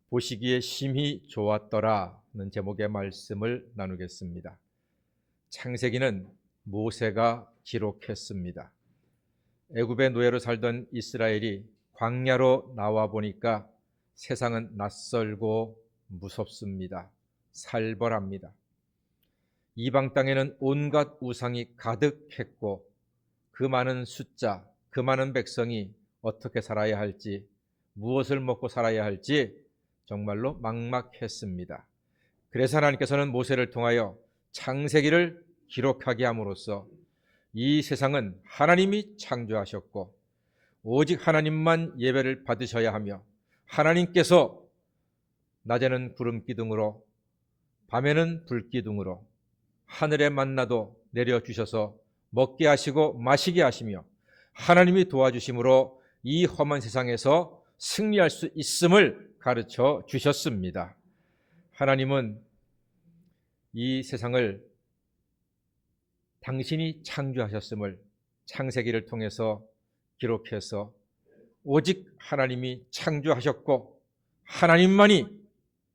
보시기에 심히 좋았더라는 제목의 말씀을 나누겠습니다. 창세기는 모세가 기록했습니다. 애굽의 노예로 살던 이스라엘이 광야로 나와 보니까 세상은 낯설고 무섭습니다. 살벌합니다. 이방 땅에는 온갖 우상이 가득했고 그 많은 숫자, 그 많은 백성이 어떻게 살아야 할지, 무엇을 먹고 살아야 할지 정말로 막막했습니다. 그래서 하나님께서는 모세를 통하여 창세기를 기록하게 함으로써 이 세상은 하나님이 창조하셨고 오직 하나님만 예배를 받으셔야 하며 하나님께서 낮에는 구름 기둥으로 밤에는 불 기둥으로 하늘의 만나도 내려주셔서 먹게 하시고 마시게 하시며 하나님이 도와주심으로 이 험한 세상에서 승리할 수 있음을 가르쳐 주셨습니다. 하나님은 이 세상을 당신이 창조하셨음을 창세기를 통해서 기록해서 오직 하나님이 창조하셨고 하나님만이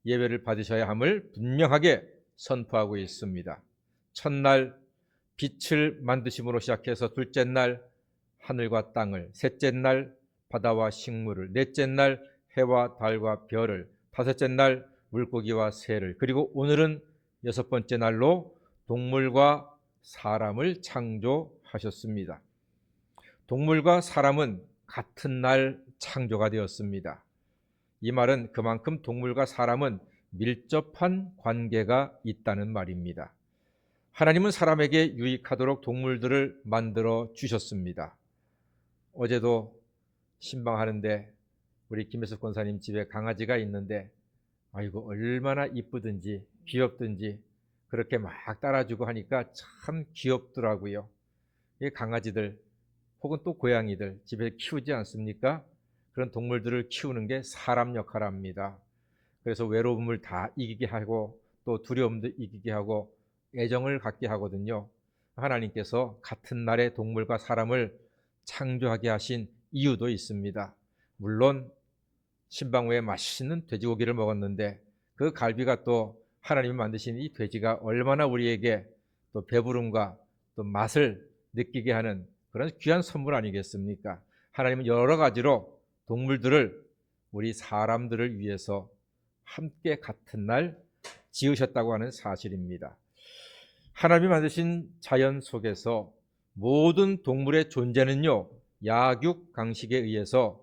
예배를 받으셔야 함을 분명하게 선포하고 있습니다. 첫날 빛을 만드심으로 시작해서 둘째 날 하늘과 땅을, 셋째 날 바다와 식물을, 넷째 날 해와 달과 별을, 다섯째 날 물고기와 새를, 그리고 오늘은 여섯 번째 날로 동물과 사람을 창조하셨습니다. 동물과 사람은 같은 날 창조가 되었습니다. 이 말은 그만큼 동물과 사람은 밀접한 관계가 있다는 말입니다. 하나님은 사람에게 유익하도록 동물들을 만들어 주셨습니다. 어제도 신방하는데 우리 김혜숙 권사님 집에 강아지가 있는데 아이고 얼마나 이쁘든지 귀엽든지 그렇게 막 따라주고 하니까 참 귀엽더라고요. 이 강아지들 혹은 또 고양이들 집에 키우지 않습니까? 그런 동물들을 키우는 게 사람 역할입니다. 그래서 외로움을 다 이기게 하고 또 두려움도 이기게 하고 애정을 갖게 하거든요. 하나님께서 같은 날에 동물과 사람을 창조하게 하신 이유도 있습니다. 물론 신방 후에 맛있는 돼지고기를 먹었는데 그 갈비가 또 하나님이 만드신 이 돼지가 얼마나 우리에게 또 배부름과 또 맛을 느끼게 하는 그런 귀한 선물 아니겠습니까? 하나님은 여러 가지로 동물들을 우리 사람들을 위해서 함께 같은 날 지으셨다고 하는 사실입니다. 하나님이 만드신 자연 속에서 모든 동물의 존재는요, 약육강식에 의해서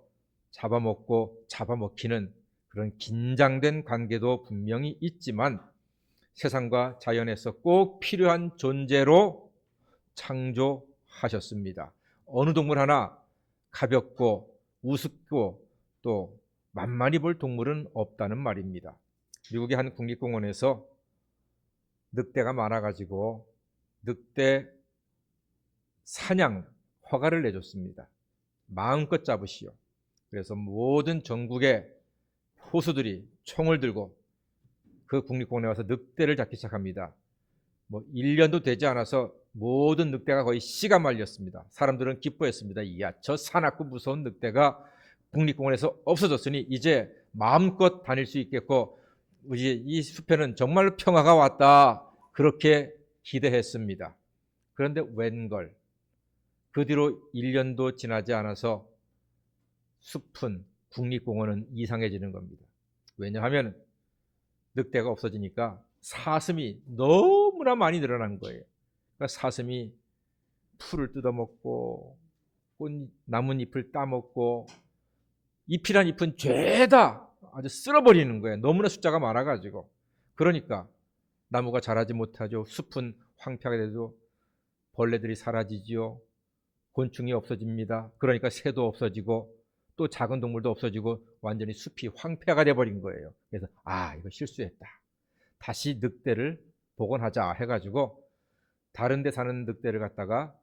잡아먹고 잡아먹히는 그런 긴장된 관계도 분명히 있지만 세상과 자연에서 꼭 필요한 존재로 창조하셨습니다. 어느 동물 하나 가볍고 우습고 또 만만히 볼 동물은 없다는 말입니다. 미국의 한 국립공원에서 늑대가 많아가지고 늑대 사냥 허가를 내줬습니다. 마음껏 잡으시오. 그래서 모든 전국의 호수들이 총을 들고 그 국립공원에 와서 늑대를 잡기 시작합니다. 1년도 되지 않아서 모든 늑대가 거의 씨가 말렸습니다. 사람들은 기뻐했습니다. 이야, 저 사납고 무서운 늑대가 국립공원에서 없어졌으니 이제 마음껏 다닐 수 있겠고 이 숲에는 정말 평화가 왔다. 그렇게 기대했습니다. 그런데 웬걸 그 뒤로 1년도 지나지 않아서 숲은 국립공원은 이상해지는 겁니다. 왜냐하면 늑대가 없어지니까 사슴이 너무나 많이 늘어난 거예요. 그러니까 사슴이 풀을 뜯어먹고 나뭇잎을 따먹고 잎이란 잎은 죄다 아주 쓸어버리는 거예요. 너무나 숫자가 많아가지고. 그러니까 나무가 자라지 못하죠. 숲은 황폐하게 돼도 벌레들이 사라지지요. 곤충이 없어집니다. 그러니까 새도 없어지고 또 작은 동물도 없어지고 완전히 숲이 황폐가 돼버린 거예요. 그래서 이거 실수했다. 다시 늑대를 복원하자 해가지고 다른 데 사는 늑대를 갖다가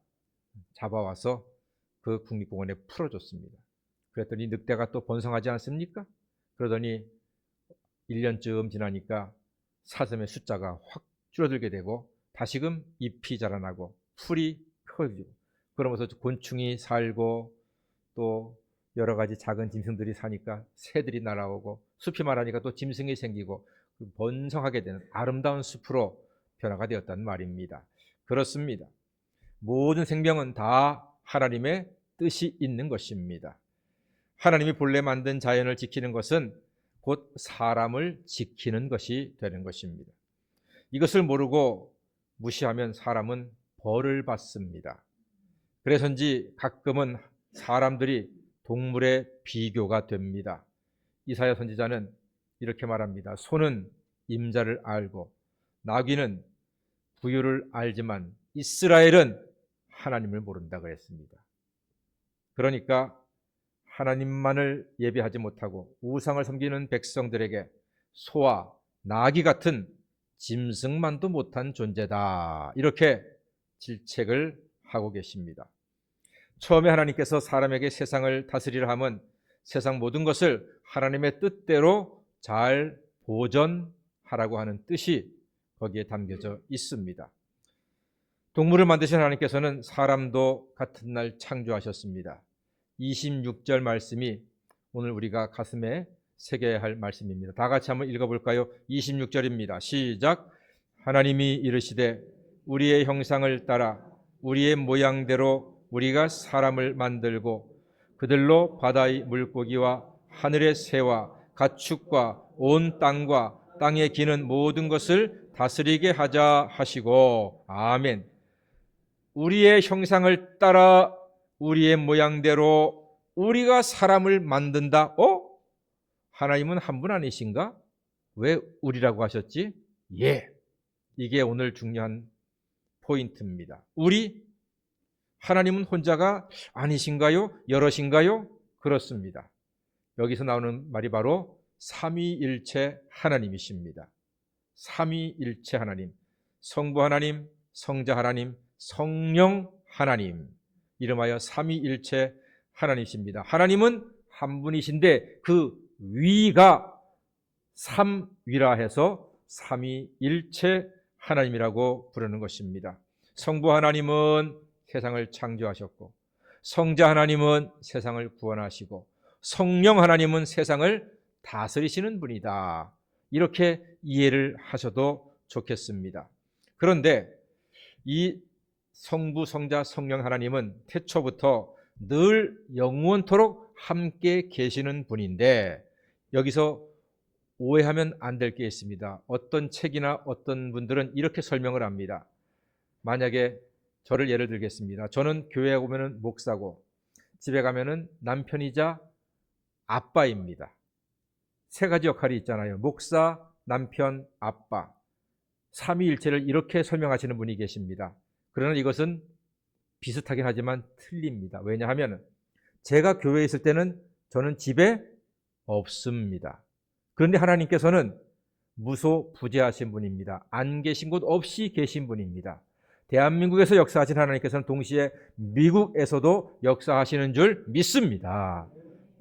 잡아와서 그 국립공원에 풀어줬습니다. 그랬더니 늑대가 또 번성하지 않습니까? 그러더니 1년쯤 지나니까 사슴의 숫자가 확 줄어들게 되고 다시금 잎이 자라나고 풀이 커지고 그러면서 곤충이 살고 또 여러 가지 작은 짐승들이 사니까 새들이 날아오고, 숲이 많으니까 또 짐승이 생기고 번성하게 되는 아름다운 숲으로 변화가 되었단 말입니다. 그렇습니다. 모든 생명은 다 하나님의 뜻이 있는 것입니다. 하나님이 본래 만든 자연을 지키는 것은 곧 사람을 지키는 것이 되는 것입니다. 이것을 모르고 무시하면 사람은 벌을 받습니다. 그래서인지 가끔은 사람들이 동물의 비교가 됩니다. 이사야 선지자는 이렇게 말합니다. 소는 임자를 알고 나귀는 부유를 알지만 이스라엘은 하나님을 모른다 그랬습니다. 그러니까 하나님만을 예배하지 못하고 우상을 섬기는 백성들에게 소와 나귀 같은 짐승만도 못한 존재다, 이렇게 질책을 하고 계십니다. 처음에 하나님께서 사람에게 세상을 다스리려 함은 세상 모든 것을 하나님의 뜻대로 잘 보존하라고 하는 뜻이 거기에 담겨져 있습니다. 동물을 만드신 하나님께서는 사람도 같은 날 창조하셨습니다. 26절 말씀이 오늘 우리가 가슴에 새겨야 할 말씀입니다. 다 같이 한번 읽어볼까요? 26절입니다. 시작. 하나님이 이르시되 우리의 형상을 따라 우리의 모양대로 우리가 사람을 만들고 그들로 바다의 물고기와 하늘의 새와 가축과 온 땅과 땅에 기는 모든 것을 다스리게 하자 하시고. 아멘. 우리의 형상을 따라 우리의 모양대로 우리가 사람을 만든다. 하나님은 한 분 아니신가? 왜 우리라고 하셨지? 이게 오늘 중요한 포인트입니다. 우리, 하나님은 혼자가 아니신가요? 여럿인가요? 그렇습니다. 여기서 나오는 말이 바로 삼위일체 하나님이십니다. 삼위일체 하나님, 성부 하나님, 성자 하나님, 성령 하나님, 이름하여 삼위일체 하나님이십니다. 하나님은 한 분이신데 그 위가 삼위라 해서 삼위일체 하나님이라고 부르는 것입니다. 성부 하나님은 세상을 창조하셨고, 성자 하나님은 세상을 구원하시고, 성령 하나님은 세상을 다스리시는 분이다, 이렇게 이해를 하셔도 좋겠습니다. 그런데 이 성부, 성자, 성령 하나님은 태초부터 늘 영원토록 함께 계시는 분인데, 여기서 오해하면 안 될 게 있습니다. 어떤 책이나 어떤 분들은 이렇게 설명을 합니다. 만약에 저를 예를 들겠습니다. 저는 교회에 오면은 목사고 집에 가면은 남편이자 아빠입니다. 세 가지 역할이 있잖아요. 목사, 남편, 아빠. 삼위일체를 이렇게 설명하시는 분이 계십니다. 그러나 이것은 비슷하긴 하지만 틀립니다. 왜냐하면 제가 교회에 있을 때는 저는 집에 없습니다. 그런데 하나님께서는 무소부재하신 분입니다. 안 계신 곳 없이 계신 분입니다. 대한민국에서 역사하신 하나님께서는 동시에 미국에서도 역사하시는 줄 믿습니다.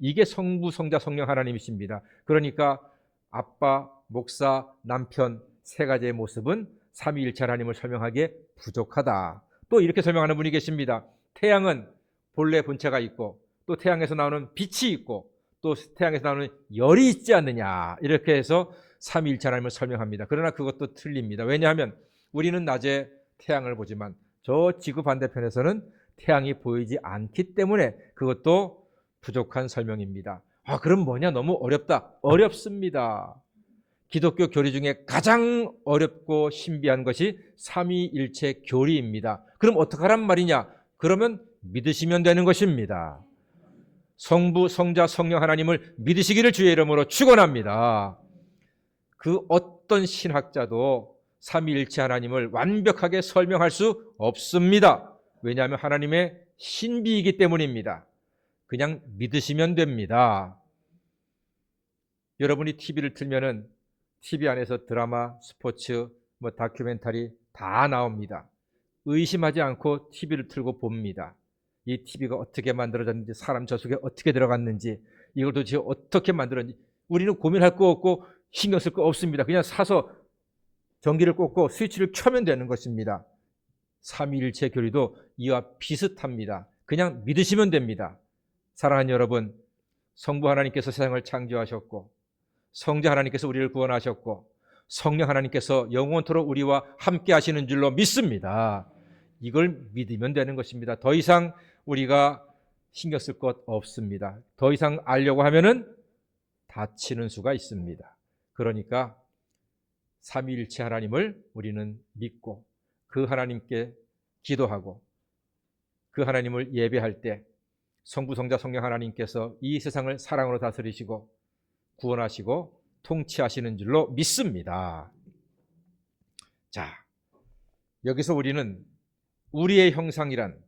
이게 성부, 성자, 성령 하나님이십니다. 그러니까 아빠, 목사, 남편 세 가지의 모습은 삼위일체 하나님을 설명하기에 부족하다. 또 이렇게 설명하는 분이 계십니다. 태양은 본래 본체가 있고 또 태양에서 나오는 빛이 있고 또 태양에서 나오는 열이 있지 않느냐, 이렇게 해서 삼위일체 하나님을 설명합니다. 그러나 그것도 틀립니다. 왜냐하면 우리는 낮에 태양을 보지만 저 지구 반대편에서는 태양이 보이지 않기 때문에 그것도 부족한 설명입니다. 그럼 뭐냐, 너무 어렵다. 어렵습니다. 기독교 교리 중에 가장 어렵고 신비한 것이 삼위일체 교리입니다. 그럼 어떡하란 말이냐? 그러면 믿으시면 되는 것입니다. 성부, 성자, 성령 하나님을 믿으시기를 주의 이름으로 축원합니다. 그 어떤 신학자도 삼위일체 하나님을 완벽하게 설명할 수 없습니다. 왜냐하면 하나님의 신비이기 때문입니다. 그냥 믿으시면 됩니다. 여러분이 TV를 틀면은 TV 안에서 드라마, 스포츠, 다큐멘터리 다 나옵니다. 의심하지 않고 TV를 틀고 봅니다. 이 TV가 어떻게 만들어졌는지, 사람 저 속에 어떻게 들어갔는지, 이걸 도대체 어떻게 만들었는지 우리는 고민할 거 없고 신경 쓸 거 없습니다. 그냥 사서 전기를 꽂고 스위치를 켜면 되는 것입니다. 삼위일체 교리도 이와 비슷합니다. 그냥 믿으시면 됩니다. 사랑하는 여러분, 성부 하나님께서 세상을 창조하셨고, 성자 하나님께서 우리를 구원하셨고, 성령 하나님께서 영원토록 우리와 함께 하시는 줄로 믿습니다. 이걸 믿으면 되는 것입니다. 더 이상 우리가 신경 쓸 것 없습니다. 더 이상 알려고 하면은 다치는 수가 있습니다. 그러니까 삼위일체 하나님을 우리는 믿고 그 하나님께 기도하고 그 하나님을 예배할 때 성부, 성자, 성령 하나님께서 이 세상을 사랑으로 다스리시고 구원하시고 통치하시는 줄로 믿습니다. 자, 여기서 우리는 우리의 형상이란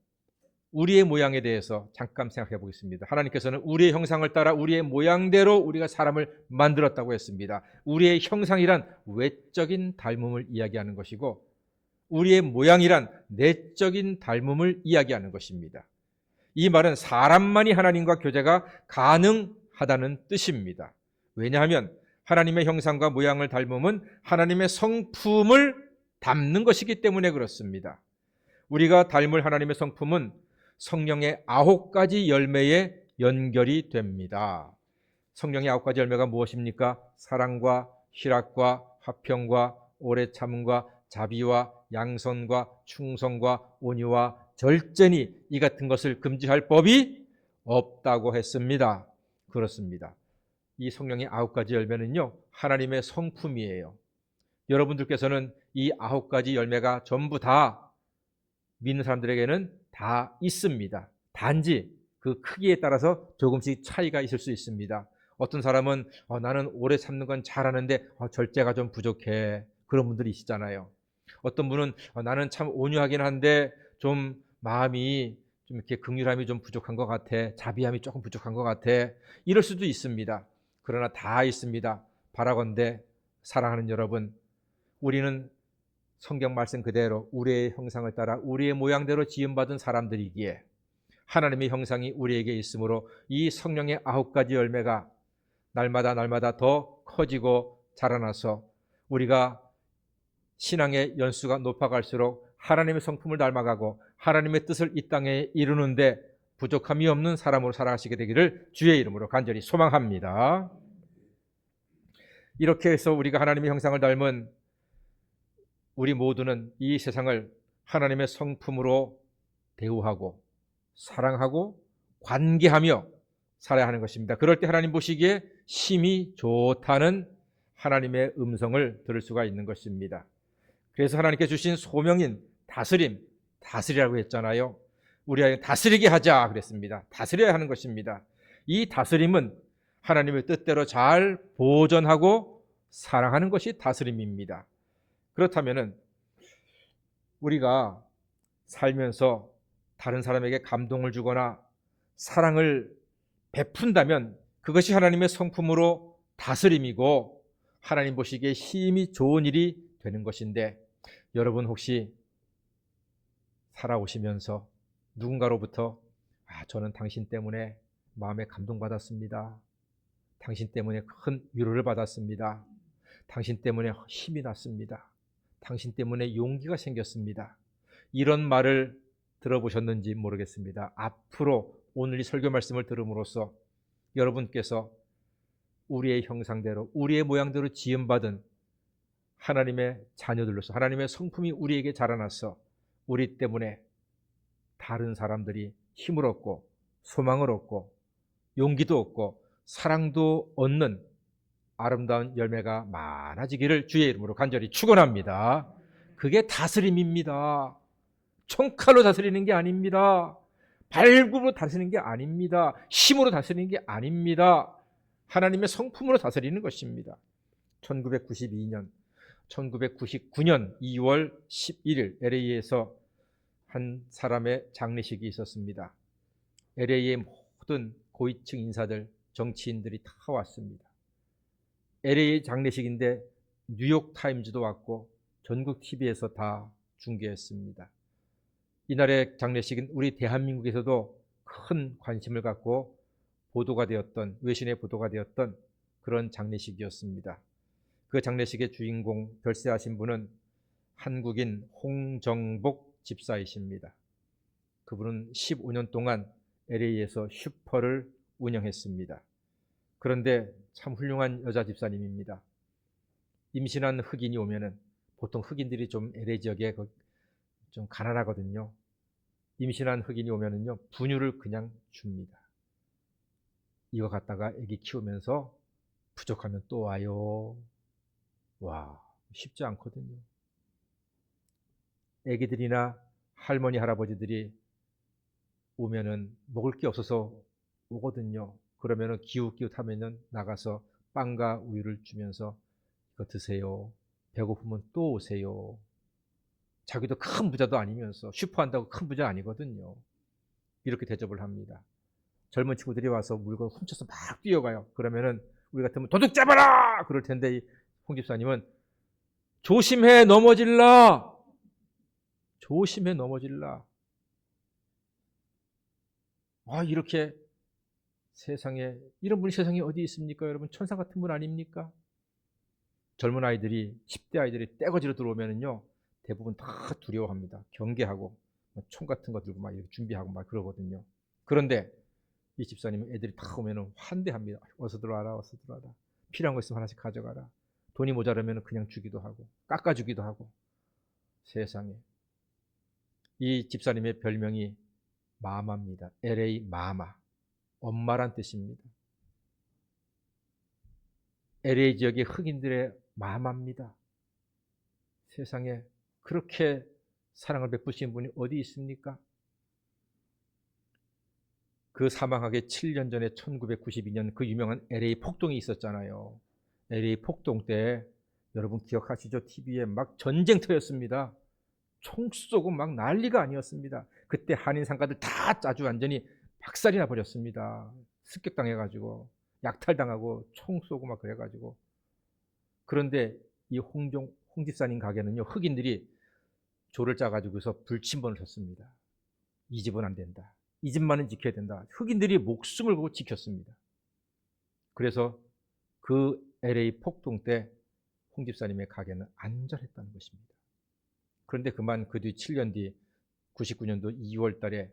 우리의 모양에 대해서 잠깐 생각해 보겠습니다. 하나님께서는 우리의 형상을 따라 우리의 모양대로 우리가 사람을 만들었다고 했습니다. 우리의 형상이란 외적인 닮음을 이야기하는 것이고 우리의 모양이란 내적인 닮음을 이야기하는 것입니다. 이 말은 사람만이 하나님과 교제가 가능하다는 뜻입니다. 왜냐하면 하나님의 형상과 모양을 닮음은 하나님의 성품을 담는 것이기 때문에 그렇습니다. 우리가 닮을 하나님의 성품은 성령의 9가지 열매에 연결이 됩니다. 성령의 9가지 열매가 무엇입니까? 사랑과 희락과 화평과 오래 참음과 자비와 양선과 충성과 온유와 절제니 이 같은 것을 금지할 법이 없다고 했습니다. 그렇습니다. 이 성령의 9가지 열매는요, 하나님의 성품이에요. 여러분들께서는 이 9가지 열매가 전부 다 믿는 사람들에게는 다 있습니다. 단지 그 크기에 따라서 조금씩 차이가 있을 수 있습니다. 어떤 사람은 나는 오래 참는 건 잘하는데 절제가 좀 부족해. 그런 분들이 있잖아요. 어떤 분은 나는 참 온유하긴 한데 좀 마음이 좀 이렇게 긍휼함이 좀 부족한 것 같아. 자비함이 조금 부족한 것 같아. 이럴 수도 있습니다. 그러나 다 있습니다. 바라건대 사랑하는 여러분, 우리는 성경 말씀 그대로 우리의 형상을 따라 우리의 모양대로 지음받은 사람들이기에 하나님의 형상이 우리에게 있으므로 이 성령의 9가지 열매가 날마다 더 커지고 자라나서 우리가 신앙의 연수가 높아갈수록 하나님의 성품을 닮아가고 하나님의 뜻을 이 땅에 이루는데 부족함이 없는 사람으로 살아가시게 되기를 주의 이름으로 간절히 소망합니다. 이렇게 해서 우리가 하나님의 형상을 닮은 우리 모두는 이 세상을 하나님의 성품으로 대우하고 사랑하고 관계하며 살아야 하는 것입니다. 그럴 때 하나님 보시기에 심히 좋다는 하나님의 음성을 들을 수가 있는 것입니다. 그래서 하나님께 주신 소명인 다스리라고 했잖아요. 우리가 다스리게 하자 그랬습니다. 다스려야 하는 것입니다. 이 다스림은 하나님의 뜻대로 잘 보존하고 사랑하는 것이 다스림입니다. 그렇다면 우리가 살면서 다른 사람에게 감동을 주거나 사랑을 베푼다면 그것이 하나님의 성품으로 다스림이고 하나님 보시기에 힘이 좋은 일이 되는 것인데 여러분 혹시 살아오시면서 누군가로부터 저는 당신 때문에 마음에 감동받았습니다. 당신 때문에 큰 위로를 받았습니다. 당신 때문에 힘이 났습니다. 당신 때문에 용기가 생겼습니다. 이런 말을 들어보셨는지 모르겠습니다. 앞으로 오늘 이 설교 말씀을 들음으로써 여러분께서 우리의 형상대로 우리의 모양대로 지음받은 하나님의 자녀들로서 하나님의 성품이 우리에게 자라나서 우리 때문에 다른 사람들이 힘을 얻고 소망을 얻고 용기도 얻고 사랑도 얻는 아름다운 열매가 많아지기를 주의 이름으로 간절히 축원합니다. 그게 다스림입니다. 총칼로 다스리는 게 아닙니다. 발굽으로 다스리는 게 아닙니다. 힘으로 다스리는 게 아닙니다. 하나님의 성품으로 다스리는 것입니다. 1999년 2월 11일 LA에서 한 사람의 장례식이 있었습니다. LA의 모든 고위층 인사들, 정치인들이 다 왔습니다. LA 장례식인데 뉴욕타임즈도 왔고 전국 TV에서 다 중계했습니다. 이날의 장례식은 우리 대한민국에서도 큰 관심을 갖고 보도가 되었던, 외신에 보도가 되었던 그런 장례식이었습니다. 그 장례식의 주인공 별세하신 분은 한국인 홍정복 집사이십니다. 그분은 15년 동안 LA에서 슈퍼를 운영했습니다. 그런데 참 훌륭한 여자 집사님입니다. 임신한 흑인이 오면은, 보통 흑인들이 좀 LA 지역에 좀 가난하거든요. 임신한 흑인이 오면은요, 분유를 그냥 줍니다. 이거 갖다가 아기 키우면서 부족하면 또 와요. 와, 쉽지 않거든요. 아기들이나 할머니, 할아버지들이 오면은 먹을 게 없어서 오거든요. 그러면은 기웃기웃하면은 나가서 빵과 우유를 주면서 이거 드세요. 배고프면 또 오세요. 자기도 큰 부자도 아니면서 슈퍼한다고 큰 부자 아니거든요. 이렇게 대접을 합니다. 젊은 친구들이 와서 물건 훔쳐서 막 뛰어가요. 그러면은 우리 같으면 도둑 잡아라! 그럴 텐데 이 홍 집사님은 조심해 넘어질라! 조심해 넘어질라! 이렇게 세상에, 이런 분이 세상에 어디 있습니까? 여러분, 천사 같은 분 아닙니까? 젊은 아이들이, 10대 아이들이 떼거지로 들어오면은요, 대부분 다 두려워합니다. 경계하고, 총 같은 거 들고 막 이렇게 준비하고 막 그러거든요. 그런데 이 집사님은 애들이 다 오면은 환대합니다. 어서 들어와라, 어서 들어와라. 필요한 거 있으면 하나씩 가져가라. 돈이 모자라면 그냥 주기도 하고, 깎아주기도 하고. 세상에. 이 집사님의 별명이 마마입니다. LA 마마. 엄마란 뜻입니다. LA 지역의 흑인들의 마마입니다. 세상에 그렇게 사랑을 베푸신 분이 어디 있습니까? 그 사망하기 7년 전에 1992년 그 유명한 LA 폭동이 있었잖아요. LA 폭동 때 여러분 기억하시죠? TV에 막 전쟁터였습니다. 총 쏘고 막 난리가 아니었습니다. 그때 한인 상가들 다 아주 완전히 박살이 나버렸습니다. 습격당해가지고 약탈당하고 총 쏘고 막 그래가지고. 그런데 이 홍 집사님 가게는요, 흑인들이 조를 짜가지고서 불침번을 쳤습니다. 이 집은 안 된다. 이 집만은 지켜야 된다. 흑인들이 목숨을 걸고 지켰습니다. 그래서 그 LA 폭동 때 홍 집사님의 가게는 안전했다는 것입니다. 그런데 그만 그 뒤 7년 뒤 99년도 2월 달에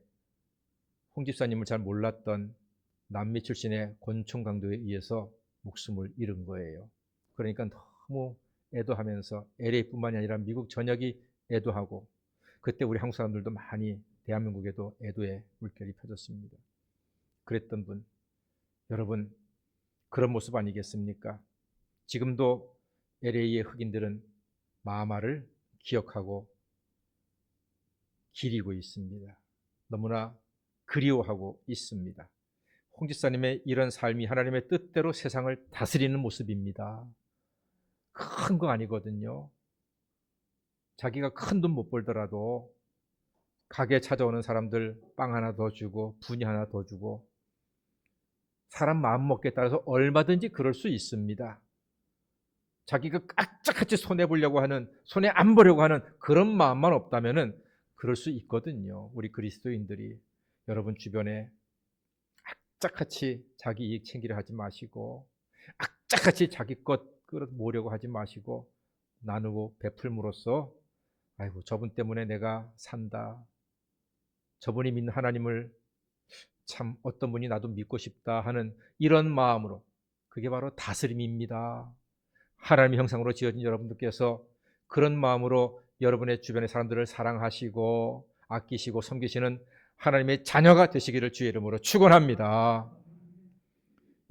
홍 집사님을 잘 몰랐던 남미 출신의 권총 강도에 의해서 목숨을 잃은 거예요. 그러니까 너무 애도하면서 LA뿐만이 아니라 미국 전역이 애도하고, 그때 우리 한국 사람들도 많이 대한민국에도 애도의 물결이 펴졌습니다. 그랬던 분, 여러분 그런 모습 아니겠습니까? 지금도 LA의 흑인들은 마마를 기억하고 기리고 있습니다. 너무나 그리워하고 있습니다. 홍 집사님의 이런 삶이 하나님의 뜻대로 세상을 다스리는 모습입니다. 큰 거 아니거든요. 자기가 큰 돈 못 벌더라도 가게에 찾아오는 사람들 빵 하나 더 주고 분이 하나 더 주고, 사람 마음먹기에 따라서 얼마든지 그럴 수 있습니다. 자기가 깍짝같이 손해보려고 하는, 손해 안 보려고 하는 그런 마음만 없다면은 그럴 수 있거든요. 우리 그리스도인들이 여러분 주변에 악착같이 자기 이익 챙기려 하지 마시고, 악착같이 자기 것 끌어모으려고 하지 마시고, 나누고 베풀므로써 아이고 저분 때문에 내가 산다, 저분이 믿는 하나님을 참 어떤 분이 나도 믿고 싶다 하는 이런 마음으로, 그게 바로 다스림입니다. 하나님의 형상으로 지어진 여러분들께서 그런 마음으로 여러분의 주변의 사람들을 사랑하시고 아끼시고 섬기시는 하나님의 자녀가 되시기를 주의 이름으로 축원합니다.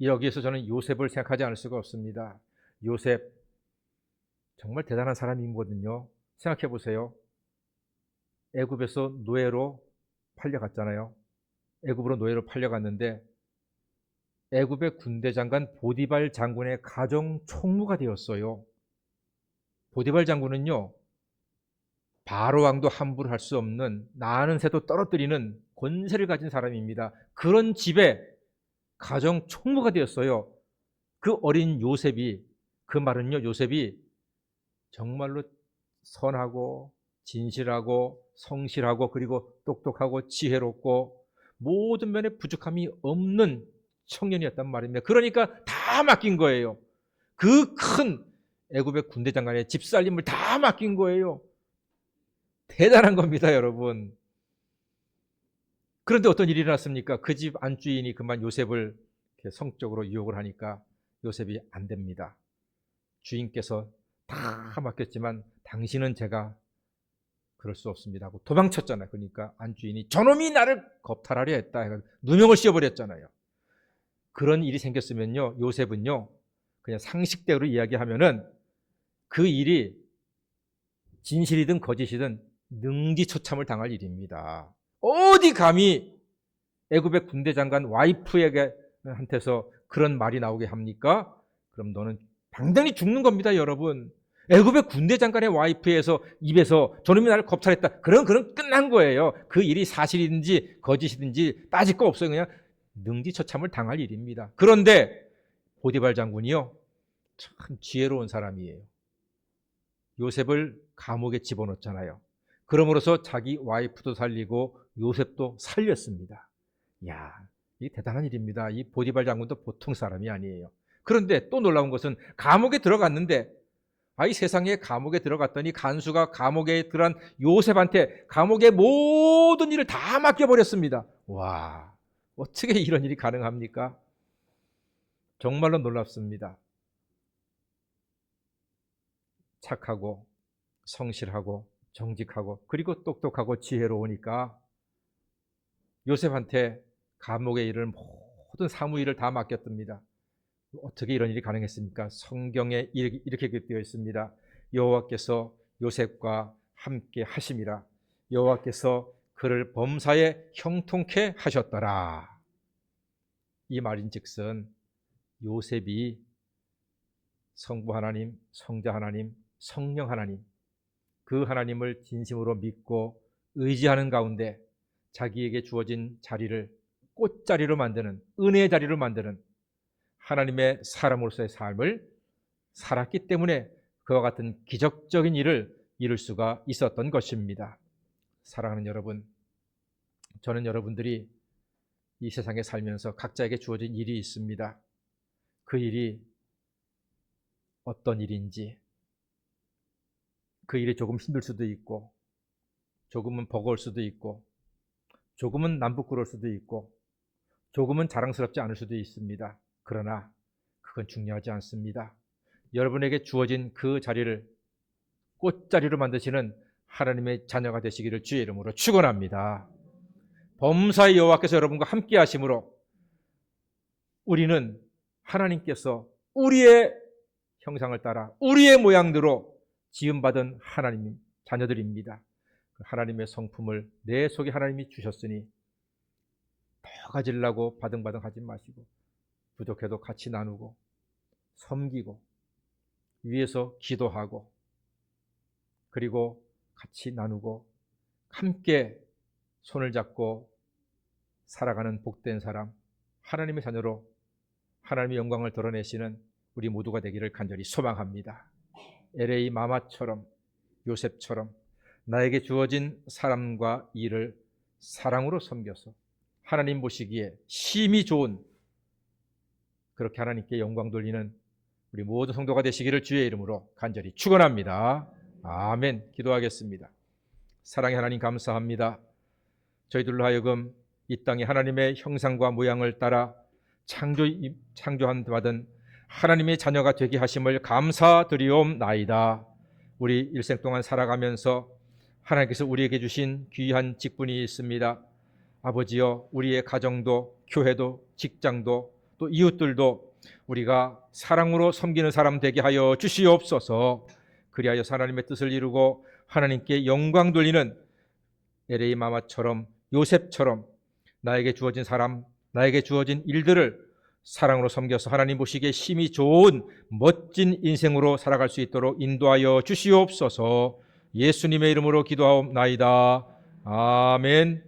여기에서 저는 요셉을 생각하지 않을 수가 없습니다. 요셉 정말 대단한 사람이거든요. 생각해 보세요. 애굽에서 노예로 팔려갔잖아요. 애굽으로 노예로 팔려갔는데 애굽의 군대 장관 보디발 장군의 가정 총무가 되었어요. 보디발 장군은요, 바로 왕도 함부로 할 수 없는, 나는 새도 떨어뜨리는 권세를 가진 사람입니다. 그런 집에 가정 총무가 되었어요. 그 어린 요셉이, 그 말은요, 요셉이 정말로 선하고 진실하고 성실하고 그리고 똑똑하고 지혜롭고 모든 면에 부족함이 없는 청년이었단 말입니다. 그러니까 다 맡긴 거예요. 그 큰 애굽의 군대 장관의 집살림을 다 맡긴 거예요. 대단한 겁니다, 여러분. 그런데 어떤 일이 일어났습니까? 그 집 안주인이 그만 요셉을 성적으로 유혹을 하니까 요셉이 안 됩니다. 주인께서 다 맡겼지만 당신은 제가 그럴 수 없습니다 하고 도망쳤잖아요. 그러니까 안주인이 저놈이 나를 겁탈하려 했다 해서 누명을 씌워버렸잖아요. 그런 일이 생겼으면요, 요셉은요 그냥 상식대로 이야기하면은 그 일이 진실이든 거짓이든 능지처참을 당할 일입니다. 어디 감히 애굽의 군대 장관 와이프에게한테서 그런 말이 나오게 합니까? 그럼 너는 당당히 죽는 겁니다, 여러분. 애굽의 군대 장관의 와이프에서 입에서 저놈이 나를 겁탈했다. 그럼 끝난 거예요. 그 일이 사실인지 거짓이든지 따질 거 없어요. 그냥 능지처참을 당할 일입니다. 그런데 보디발 장군이요, 참 지혜로운 사람이에요. 요셉을 감옥에 집어넣었잖아요. 그러므로서 자기 와이프도 살리고 요셉도 살렸습니다. 이야, 이게 대단한 일입니다. 이 보디발 장군도 보통 사람이 아니에요. 그런데 또 놀라운 것은 감옥에 들어갔는데, 이 세상에 감옥에 들어갔더니 간수가 감옥에 들어간 요셉한테 감옥의 모든 일을 다 맡겨버렸습니다. 와, 어떻게 이런 일이 가능합니까? 정말로 놀랍습니다. 착하고 성실하고 정직하고 그리고 똑똑하고 지혜로우니까 요셉한테 감옥의 일을 모든 사무일을 다 맡겼답니다. 어떻게 이런 일이 가능했습니까? 성경에 이렇게 되어 있습니다. 여호와께서 요셉과 함께 하심이라. 여호와께서 그를 범사에 형통케 하셨더라. 이 말인즉슨 요셉이 성부 하나님, 성자 하나님, 성령 하나님, 그 하나님을 진심으로 믿고 의지하는 가운데 자기에게 주어진 자리를 꽃자리로 만드는, 은혜의 자리로 만드는 하나님의 사람으로서의 삶을 살았기 때문에 그와 같은 기적적인 일을 이룰 수가 있었던 것입니다. 사랑하는 여러분, 저는 여러분들이 이 세상에 살면서 각자에게 주어진 일이 있습니다. 그 일이 어떤 일인지, 그 일이 조금 힘들 수도 있고, 조금은 버거울 수도 있고, 조금은 남부끄러울 수도 있고, 조금은 자랑스럽지 않을 수도 있습니다. 그러나 그건 중요하지 않습니다. 여러분에게 주어진 그 자리를 꽃자리로 만드시는 하나님의 자녀가 되시기를 주의 이름으로 축원합니다. 범사의 여호와께서 여러분과 함께 하심으로 우리는 하나님께서 우리의 형상을 따라 우리의 모양대로 지음받은 하나님 자녀들입니다. 하나님의 성품을 내 속에 하나님이 주셨으니 더 가지려고 바등바등 하지 마시고 부족해도 같이 나누고 섬기고 위에서 기도하고 그리고 같이 나누고 함께 손을 잡고 살아가는 복된 사람, 하나님의 자녀로 하나님의 영광을 드러내시는 우리 모두가 되기를 간절히 소망합니다. LA 마마처럼 요셉처럼 나에게 주어진 사람과 일을 사랑으로 섬겨서 하나님 보시기에 심히 좋은 그렇게 하나님께 영광 돌리는 우리 모든 성도가 되시기를 주의 이름으로 간절히 축원합니다. 아멘. 기도하겠습니다. 사랑의 하나님 감사합니다. 저희들로 하여금 이 땅에 하나님의 형상과 모양을 따라 창조한 받은 하나님의 자녀가 되게 하심을 감사드리옵나이다. 우리 일생 동안 살아가면서 하나님께서 우리에게 주신 귀한 직분이 있습니다. 아버지여, 우리의 가정도 교회도 직장도 또 이웃들도 우리가 사랑으로 섬기는 사람 되게 하여 주시옵소서. 그리하여 하나님의 뜻을 이루고 하나님께 영광 돌리는 LA 마마처럼 요셉처럼 나에게 주어진 사람, 나에게 주어진 일들을 사랑으로 섬겨서 하나님 보시기에 심히 좋은 멋진 인생으로 살아갈 수 있도록 인도하여 주시옵소서. 예수님의 이름으로 기도하옵나이다. 아멘.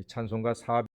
찬송가 4